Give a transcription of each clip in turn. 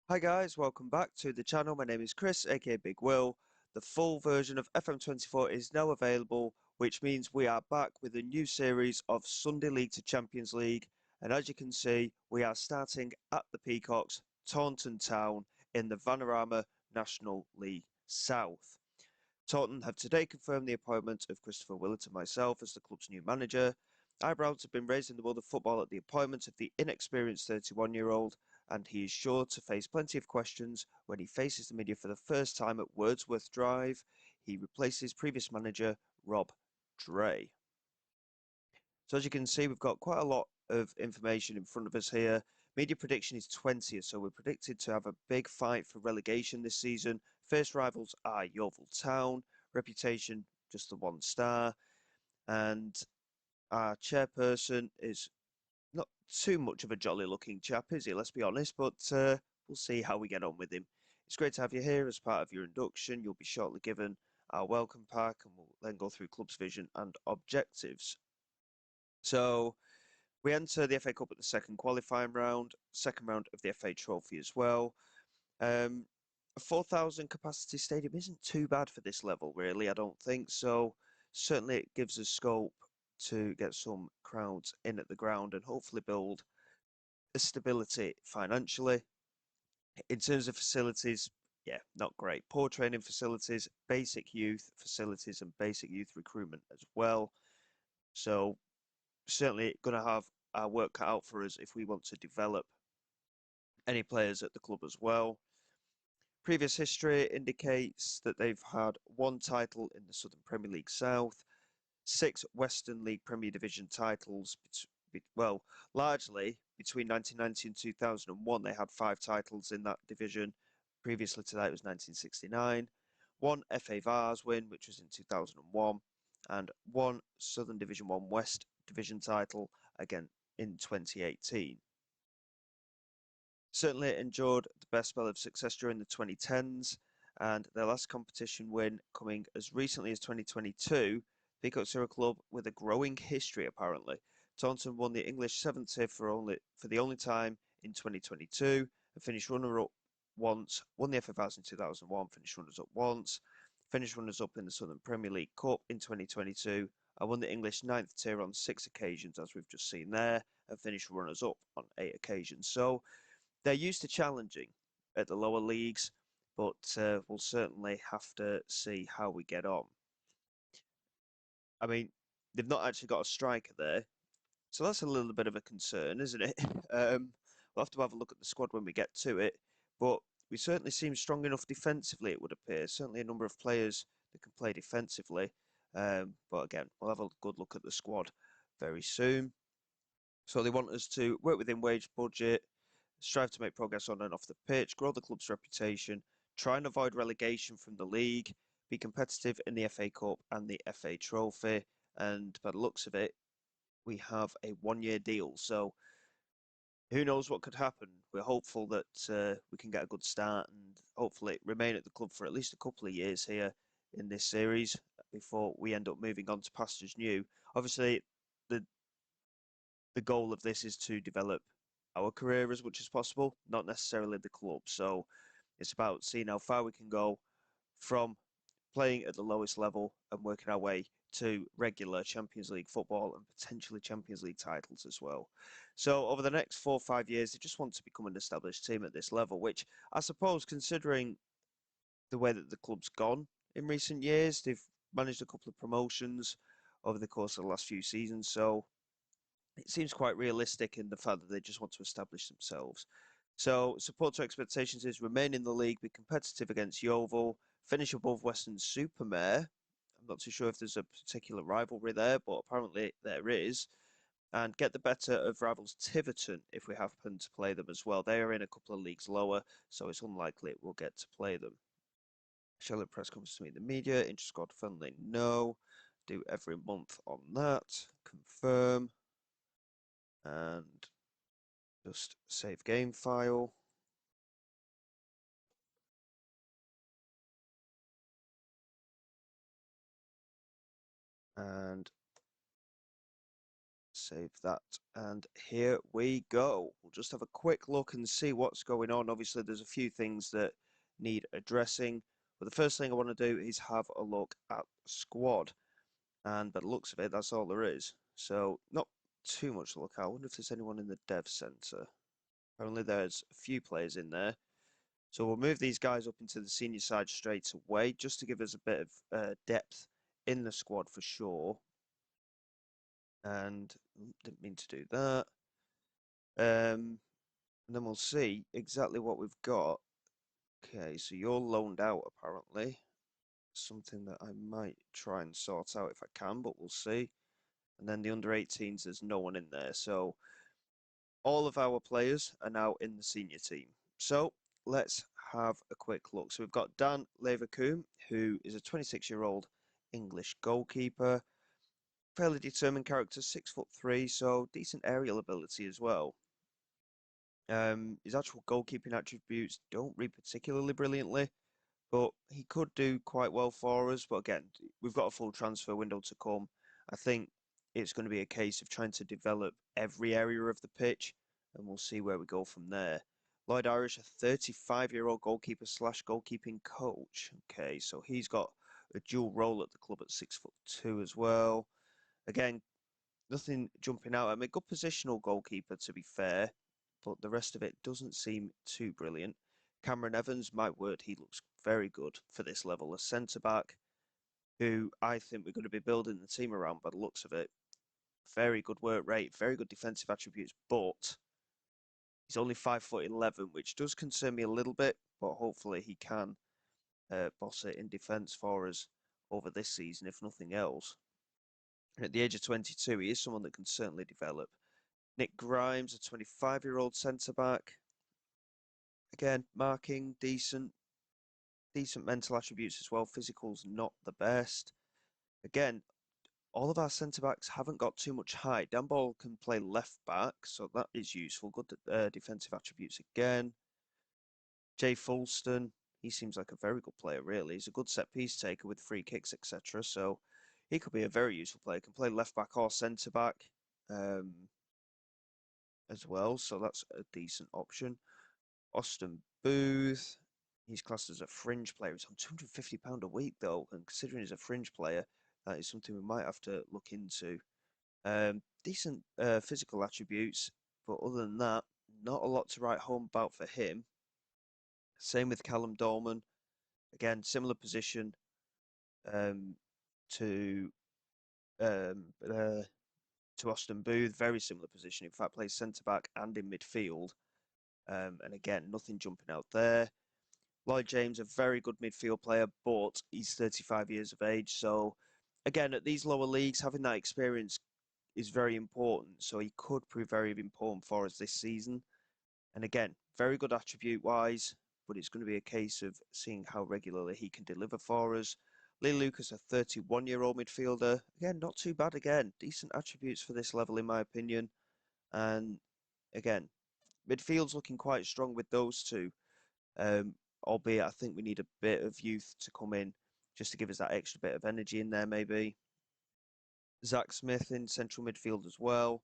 Hi guys, welcome back to the channel. My name is Chris, aka Big Will. The full version of FM24 is now available, which means we are back with a new series of Sunday League to Champions League. And as you can see, we are starting at the Peacocks, Taunton Town, in the Vanarama National League South. Taunton have today confirmed the appointment of Christopher Willett and myself as the club's new manager. Eyebrows have been raised in the world of football at the appointment of the inexperienced 31-year-old, and he is sure to face plenty of questions when he faces the media for the first time at Wordsworth Drive. He replaces previous manager Rob Dray. So as you can see, we've got quite a lot of information in front of us here. Media prediction is 20th, so we're predicted to have a big fight for relegation this season. First rivals are Yeovil Town, reputation just the 1 star, and our chairperson is not too much of a jolly looking chap, is he? Let's be honest, but we'll see how we get on with him. It's great to have you here as part of your induction. You'll be shortly given our welcome pack, and we'll then go through club's vision and objectives. So we enter the FA Cup at the second qualifying round, second round of the FA Trophy as well. A 4,000 capacity stadium isn't too bad for this level, really, I don't think. So certainly it gives us scope to get some crowds in at the ground and hopefully build a stability financially. In terms of facilities, yeah, not great. Poor training facilities, basic youth facilities, and basic youth recruitment as well. So certainly going to have our work cut out for us if we want to develop any players at the club as well. Previous history indicates that they've had 1 title in the Southern Premier League South, 6 Western League Premier Division titles. Well, largely between 1990 and 2001, they had 5 titles in that division. Previously to that, it was 1969. 1 FA Vars win, which was in 2001, and 1 Southern Division 1 West Division title, again in 2018. Certainly enjoyed the best spell of success during the 2010s, and their last competition win coming as recently as 2022. Peacocks are a club with a growing history, apparently. Taunton won the English 7th tier for the only time in 2022 and finished runner-up once, won the FA Vase in 2001, finished runners-up once, finished runners-up in the Southern Premier League Cup in 2022, and won the English 9th tier on 6 occasions, as we've just seen there, and finished runners-up on 8 occasions. So they're used to challenging at the lower leagues, but we'll certainly have to see how we get on. I mean, they've not actually got a striker there, so that's a little bit of a concern, isn't it? We'll have to have a look at the squad when we get to it, but we certainly seem strong enough defensively, it would appear. Certainly a number of players that can play defensively, but again, we'll have a good look at the squad very soon. So they want us to work within wage budget, strive to make progress on and off the pitch, grow the club's reputation, try and avoid relegation from the league, be competitive in the FA Cup and the FA Trophy. And by the looks of it, we have a 1-year deal. So who knows what could happen? We're hopeful that we can get a good start and hopefully remain at the club for at least a couple of years here in this series before we end up moving on to pastures new. Obviously, the the goal of this is to develop our career as much as possible, not necessarily the club. So it's about seeing how far we can go from playing at the lowest level and working our way to regular Champions League football and potentially Champions League titles as well. So over the next 4 or 5 years, they just want to become an established team at this level, which I suppose, considering the way that the club's gone in recent years, they've managed a couple of promotions over the course of the last few seasons. So it seems quite realistic in the fact that they just want to establish themselves. So support to expectations is remain in the league, be competitive against Yeovil, finish above Western-super-Mare. I'm not too sure if there's a particular rivalry there, but apparently there is. And get the better of rivals Tiverton if we happen to play them as well. They are in a couple of leagues lower, so it's unlikely we'll get to play them. Charlotte Press comes to meet the media. Inter-squad funding, no. Do every month on that. Confirm. And just save game file. And Save that. And here we go. We'll just have a quick look and see what's going on. Obviously, there's a few things that need addressing. But the first thing I want to do is have a look at the squad. And by the looks of it, that's all there is. So not too much to look at. I wonder if there's anyone in the dev centre. Apparently there's a few players in there. So we'll move these guys up into the senior side straight away, just to give us a bit of depth in the squad for sure. And didn't mean to do that. And then we'll see exactly what we've got. Okay, so you're loaned out apparently. Something that I might try and sort out if I can, but we'll see. And then the under 18s, there's no one in there. So all of our players are now in the senior team. So let's have a quick look. So we've got Dan Leverkusen, who is a 26-year-old English goalkeeper. Fairly determined character, 6'3", so decent aerial ability as well. His actual goalkeeping attributes don't read particularly brilliantly, but he could do quite well for us. But again, we've got a full transfer window to come. I think it's going to be a case of trying to develop every area of the pitch, and we'll see where we go from there. Lloyd Irish, a 35-year-old goalkeeper slash goalkeeping coach. Okay, so he's got a dual role at the club at 6'2" as well. Again, nothing jumping out at me. Good positional goalkeeper, to be fair, but the rest of it doesn't seem too brilliant. Cameron Evans, my word, he looks very good for this level. A centre-back who I think we're going to be building the team around by the looks of it. Very good work rate, very good defensive attributes, but he's only 5'11", which does concern me a little bit, but hopefully he can boss it in defence for us over this season, if nothing else. At the age of 22, he is someone that can certainly develop. Nick Grimes, a 25-year-old centre-back. Again, marking, decent mental attributes as well. Physical's not the best. Again, all of our centre-backs haven't got too much height. Dan Ball can play left-back, so that is useful. Good defensive attributes again. Jay Fulston, he seems like a very good player, really. He's a good set-piece taker with free kicks, etc. So he could be a very useful player. Can play left-back or centre-back as well, so that's a decent option. Austin Booth, he's classed as a fringe player. He's on £250 a week, though, and considering he's a fringe player, that is something we might have to look into. Decent physical attributes, but other than that, not a lot to write home about for him. Same with Callum Dolman. Again, similar position to um, uh, to Austin Booth. Very similar position. In fact, plays centre back and in midfield. And again, nothing jumping out there. Lloyd James, a very good midfield player, but he's 35 years of age. So, again, at these lower leagues, having that experience is very important. So he could prove very important for us this season. And again, very good attribute-wise, but it's going to be a case of seeing how regularly he can deliver for us. Lee Lucas, a 31-year-old midfielder. Again, not too bad again. Decent attributes for this level, in my opinion. And again, midfield's looking quite strong with those two. Albeit I think we need a bit of youth to come in just to give us that extra bit of energy in there, maybe. Zach Smith in central midfield as well.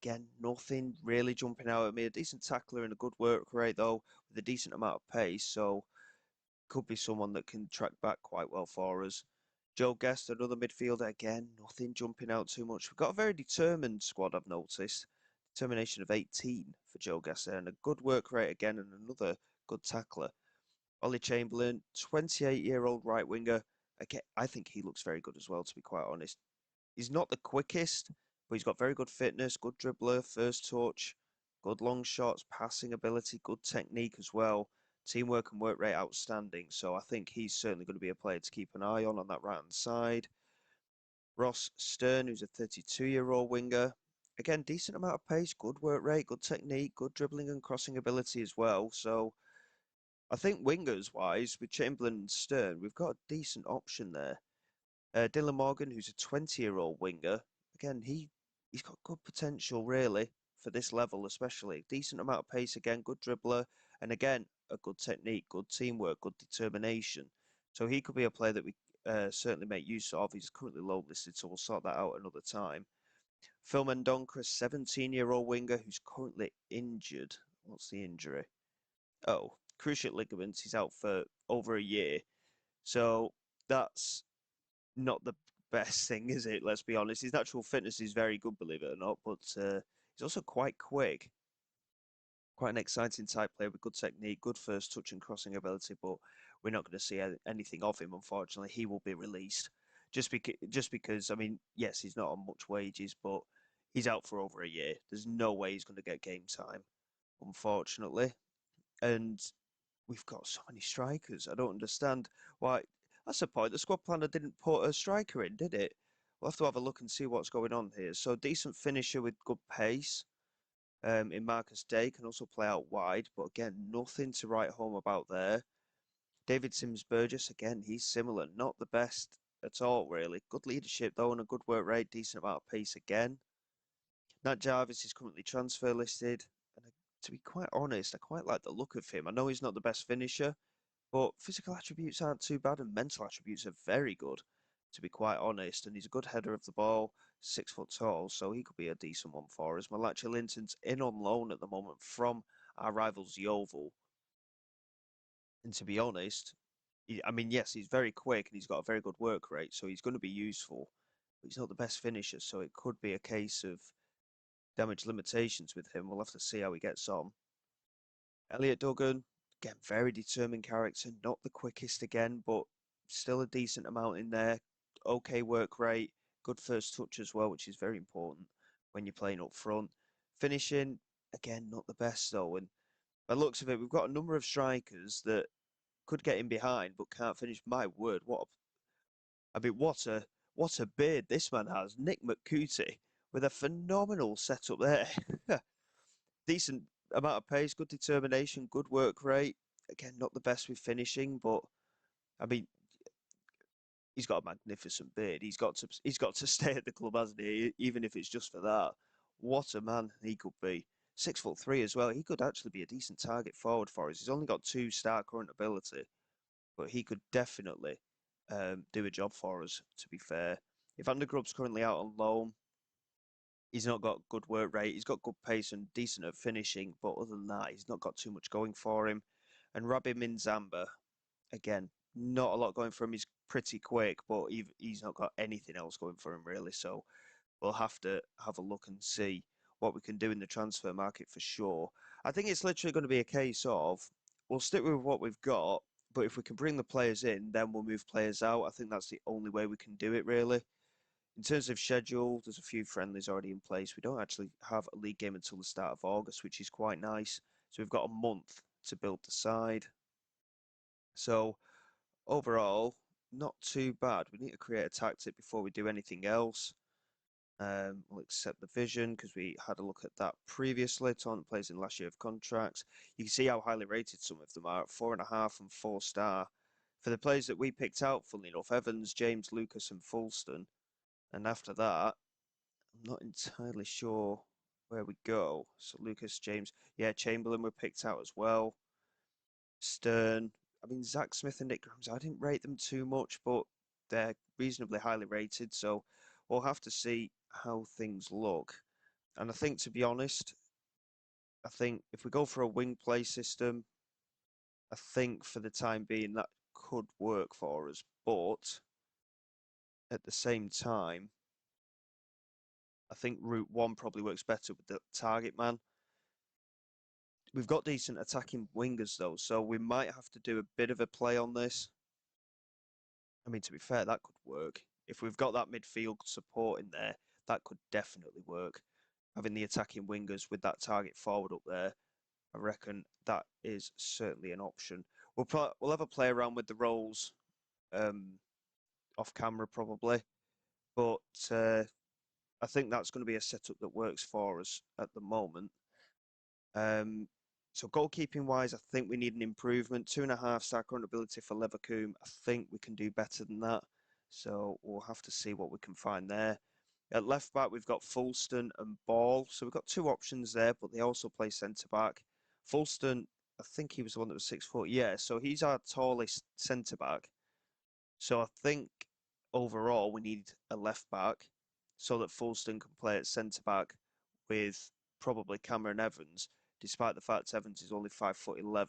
Again, nothing really jumping out at me. A decent tackler and a good work rate, though, with a decent amount of pace. So, could be someone that can track back quite well for us. Joe Guest, another midfielder. Again, nothing jumping out too much. We've got a very determined squad, I've noticed. Determination of 18 for Joe Guest there, and a good work rate again, and another good tackler. Ollie Chamberlain, 28-year-old right winger. Again, I think he looks very good as well, to be quite honest. He's not the quickest, but he's got very good fitness, good dribbler, first touch, good long shots, passing ability, good technique as well. Teamwork and work rate outstanding. So I think he's certainly going to be a player to keep an eye on that right-hand side. Ross Stern, who's a 32-year-old winger. Again, decent amount of pace, good work rate, good technique, good dribbling and crossing ability as well. So I think wingers-wise, with Chamberlain and Stern, we've got a decent option there. Dylan Morgan, who's a 20-year-old winger. Again, he's got good potential, really, for this level especially. Decent amount of pace again, good dribbler, and again, a good technique, good teamwork, good determination. So he could be a player that we certainly make use of. He's currently low listed, so we'll sort that out another time. Phil Mendonca, a 17-year-old winger who's currently injured. What's the injury? Oh, cruciate ligaments. He's out for over a year. So that's not the best thing, is it? Let's be honest. His natural fitness is very good, believe it or not, but he's also quite quick. Quite an exciting type player with good technique, good first touch and crossing ability, but we're not going to see anything of him, unfortunately. He will be released just because, I mean, yes, he's not on much wages, but he's out for over a year. There's no way he's going to get game time, unfortunately. And we've got so many strikers. I don't understand why. That's the point. The squad planner didn't put a striker in, did it? We'll have to have a look and see what's going on here. So decent finisher with good pace. In Marcus Day can also play out wide, but again, nothing to write home about there. David Sims Burgess, again, he's similar. Not the best at all, really. Good leadership, though, and a good work rate, decent amount of pace again. Nat Jarvis is currently transfer listed. And to be quite honest, I quite like the look of him. I know he's not the best finisher, but physical attributes aren't too bad, and mental attributes are very good, to be quite honest. And he's a good header of the ball, 6 foot tall, so he could be a decent one for us. Malachi Linton's in on loan at the moment from our rivals Yeovil. And to be honest, I mean, yes, he's very quick and he's got a very good work rate, so he's going to be useful. But he's not the best finisher, so it could be a case of damage limitations with him. We'll have to see how he gets on. Elliot Duggan, again, very determined character, not the quickest again, but still a decent amount in there. Okay work rate, good first touch as well, which is very important when you're playing up front. Finishing, again, not the best though. And by the looks of it, we've got a number of strikers that could get in behind but can't finish. My word, I mean, what a beard this man has. Nick McCooty with a phenomenal setup there. Decent amount of pace, good determination, good work rate. Again, not the best with finishing, but I mean, he's got a magnificent beard. He's got to stay at the club, hasn't he? Even if it's just for that. What a man he could be. 6'3" as well. He could actually be a decent target forward for us. He's only got 2-star current ability, but he could definitely do a job for us. To be fair, if Van der Grub's currently out on loan, he's not got good work rate. He's got good pace and decent at finishing, but other than that, he's not got too much going for him. And Rabbi Minzamba, again, not a lot going for him. He's pretty quick, but he's not got anything else going for him really. So we'll have to have a look and see what we can do in the transfer market for sure. I think it's literally going to be a case of we'll stick with what we've got, but if we can bring the players in, then we'll move players out. I think that's the only way we can do it really. In terms of schedule, there's a few friendlies already in place. We don't actually have a league game until the start of August, which is quite nice. So we've got a month to build the side. So overall, not too bad. We need to create a tactic before we do anything else. We'll accept the vision because we had a look at that previously. Taunton plays in last year of contracts. You can see how highly rated some of them are at 4.5 and 4-star. For the players that we picked out, funnily enough, Evans, James, Lucas, and Fulston. And after that, I'm not entirely sure where we go. So Lucas, James, yeah, Chamberlain were picked out as well. Stern. I mean, Zach Smith and Nick Grimes, I didn't rate them too much, but they're reasonably highly rated. So we'll have to see how things look. And I think, to be honest, I think if we go for a wing play system, I think for the time being that could work for us. But at the same time, I think Route 1 probably works better with the target man. We've got decent attacking wingers though, so we might have to do a bit of a play on this. I mean, to be fair, that could work. If we've got that midfield support in there, that could definitely work. Having the attacking wingers with that target forward up there, I reckon that is certainly an option. We'll have a play around with the roles off camera probably, but I think that's going to be a setup that works for us at the moment. So goalkeeping wise, I think we need an improvement. 2.5-star current ability for Leverkusen. I think we can do better than that. So we'll have to see what we can find there. At left back, we've got Fulston and Ball. So we've got two options there, but they also play centre back. Fulston, I think he was the one that was 6 foot. Yeah, so he's our tallest centre back. So I think overall we need a left back. so that Fulston can play at centre-back with probably Cameron Evans, despite the fact Evans is only 5'11".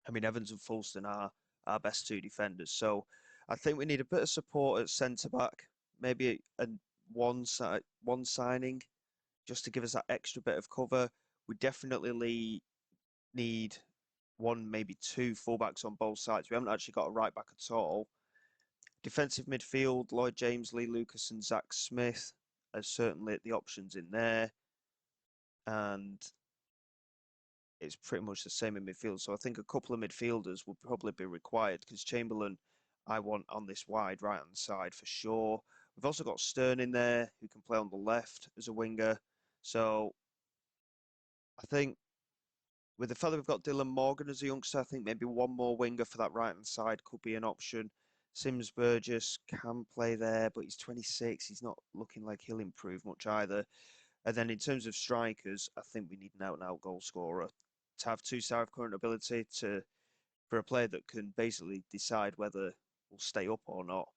I mean, Evans and Fulston are our best two defenders. So I think we need a bit of support at centre back, maybe one signing just to give us that extra bit of cover. We definitely need one, maybe two fullbacks on both sides. We haven't actually got a right back at all. Defensive midfield, Lloyd James, Lee Lucas, and Zach Smith are certainly the options in there. And it's pretty much the same in midfield. So I think a couple of midfielders will probably be required because Chamberlain, I want on this wide right hand side for sure. We've also got Stern in there who can play on the left as a winger. So I think with the fella we've got Dylan Morgan as a youngster, I think maybe one more winger for that right hand side could be an option. Sims Burgess can play there, but he's 26. He's not looking like he'll improve much either. And then in terms of strikers, I think we need an out-and-out goal scorer to have two-star current ability for a player that can basically decide whether we'll stay up or not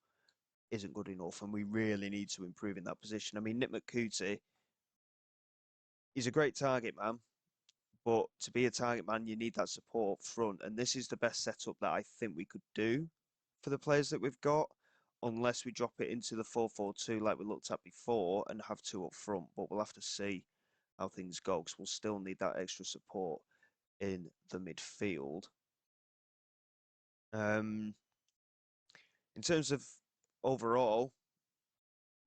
isn't good enough, and we really need to improve in that position. I mean, Nick McCooty, he's a great target man, but to be a target man, you need that support up front, and this is the best setup that I think we could do for the players that we've got, unless we drop it into the 4-4-2 like we looked at before and have two up front, but we'll have to see how things go because we'll still need that extra support in the midfield. In terms of overall,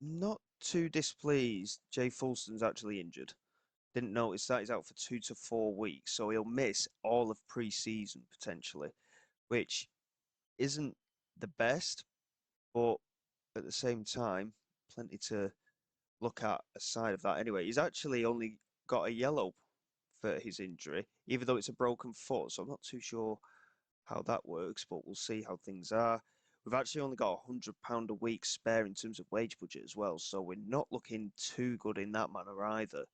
not too displeased. Jay Fulston's actually injured. Didn't notice that he's out for 2 to 4 weeks, so he'll miss all of pre-season potentially, which isn't the best, but at the same time, plenty to look at aside of that. Anyway, he's actually only got a yellow for his injury, even though it's a broken foot, so I'm not too sure how that works, but we'll see how things are. We've actually only got £100 a week spare in terms of wage budget as well, so we're not looking too good in that manner either.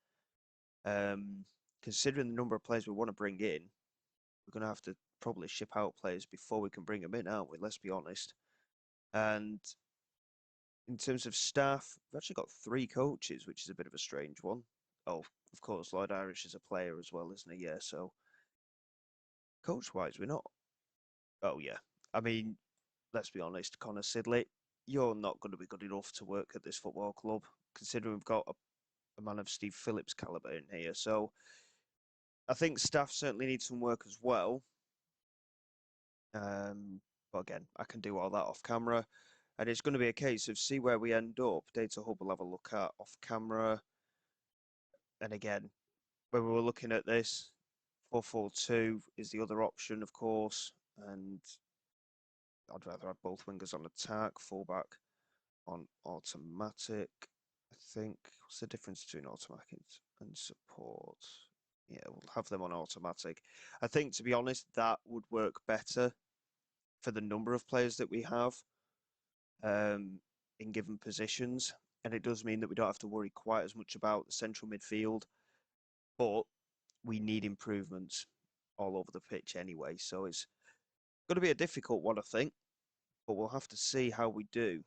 Considering the number of players we want to bring in, we're going to have to probably ship out players before we can bring them in, aren't we? Let's be honest. And in terms of staff, we've actually got 3 coaches, which is a bit of a strange one. Oh, of course, Lloyd Irish is a player as well, isn't he? Yeah, so coach-wise, we're not. Oh, yeah. I mean, let's be honest, Connor Sidley, you're not going to be good enough to work at this football club, considering we've got a man of Steve Phillips' calibre in here. So I think staff certainly need some work as well. But again, I can do all that off camera. And it's going to be a case of see where we end up. Data Hub will have a look at off camera. And again, when we were looking at this, 4-4-2 is the other option, of course. And I'd rather have both wingers on attack, fullback on automatic. I think, what's the difference between automatic and support? Yeah, we'll have them on automatic. I think, to be honest, that would work better for the number of players that we have in given positions. And it does mean that we don't have to worry quite as much about the central midfield. But we need improvements all over the pitch anyway. So it's going to be a difficult one, I think. But we'll have to see how we do.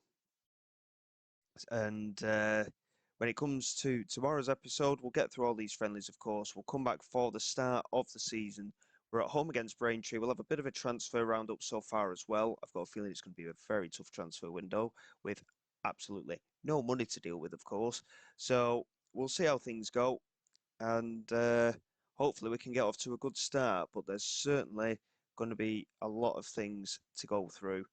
And when it comes to tomorrow's episode, we'll get through all these friendlies, of course. We'll come back for the start of the season. We're at home against Braintree. We'll have a bit of a transfer roundup so far as well. I've got a feeling it's going to be a very tough transfer window with absolutely no money to deal with, of course. So we'll see how things go. And hopefully we can get off to a good start. But there's certainly going to be a lot of things to go through.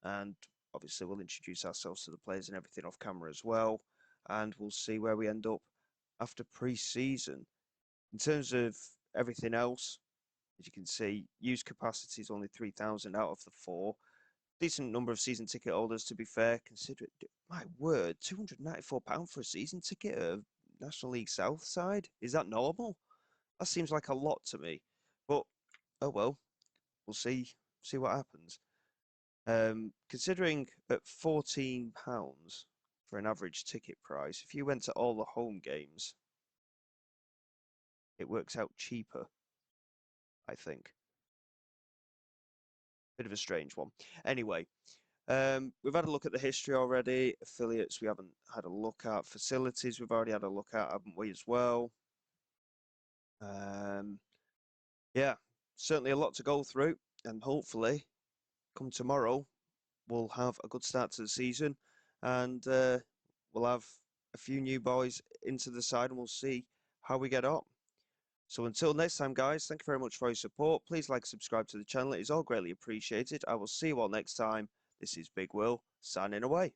And obviously, we'll introduce ourselves to the players and everything off camera as well. And we'll see where we end up after pre-season. In terms of everything else, as you can see, used capacity is only 3,000 out of the 4. Decent number of season ticket holders, to be fair. Consider it, my word, £294 for a season ticket at National League South side? Is that normal? That seems like a lot to me. But, oh well, we'll see what happens. Considering at £14 for an average ticket price, if you went to all the home games, it works out cheaper, I think. Bit of a strange one. Anyway, We've had a look at the history already. Affiliates we haven't had a look at. Facilities we've already had a look at, haven't we, as well? Um, yeah, certainly a lot to go through, and hopefully, come tomorrow, we'll have a good start to the season, and we'll have a few new boys into the side, and we'll see how we get on. So until next time, guys, thank you very much for your support. Please like, subscribe to the channel. It is all greatly appreciated. I will see you all next time. This is Big Will, signing away.